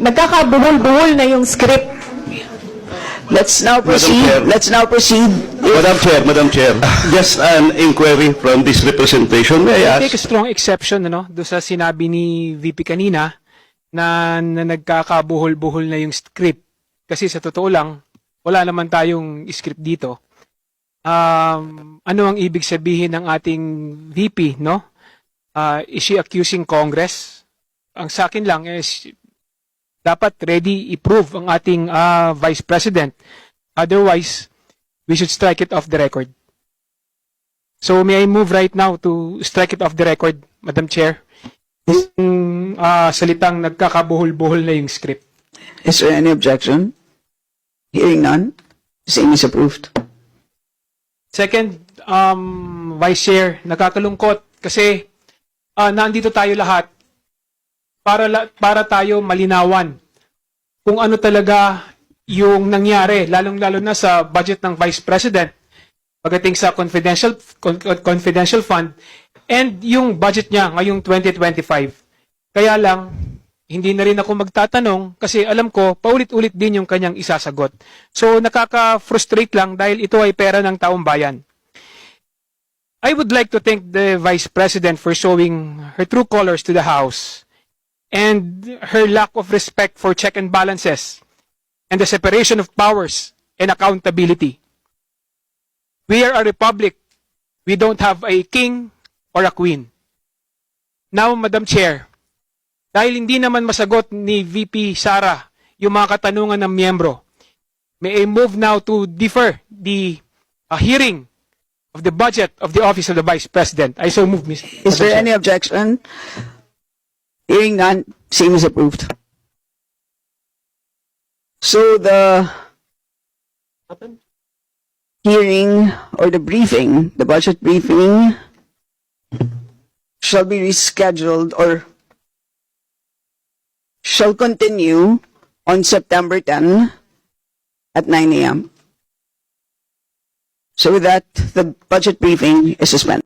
nagkakabuhol na yung script. Let's now proceed. Let's now proceed. Madam Chair, just an inquiry from this representation. May I I take a ask? strong exception do sa sinabi ni VP kanina na nagkakabuhol-buhol na yung script. Kasi sa totoo lang, wala naman tayong script dito. Ano ang ibig sabihin ng ating VP, no? Is she accusing Congress? Ang sa akin lang is dapat ready i-prove ang ating Vice President. Otherwise, we should strike it off the record. So may I move right now to strike it off the record, Madam Chair? Yung salitang nagkakabuhol-buhol na yung script. Is there any objection? Hearing none, same is approved. Second, Vice Chair, nakakalungkot kasi nandito tayo lahat para tayo malinawan kung ano talaga yung nangyari, lalong-lalo na sa budget ng Vice President pagdating sa confidential fund and yung budget niya ngayong 2025. Kaya lang, hindi na rin ako magtatanong kasi alam ko, paulit-ulit din yung kanyang isasagot. So, nakaka-frustrate lang dahil ito ay pera ng taong bayan. I would like to thank the Vice President for showing her true colors to the House and her lack of respect for check and balances and the separation of powers and accountability. We are a republic. We don't have a king or a queen. Now, Madam Chair, dahil hindi naman masagot ni VP Sara yung mga katanungan ng miyembro, may I move now to defer the hearing of the budget of the Office of the Vice President. I so move, Ms. Is there any objection? Hearing none, same is approved. So the hearing or the briefing, the budget briefing, shall be rescheduled or shall continue on September 10 at 9 a.m. So with that, the budget briefing is suspended.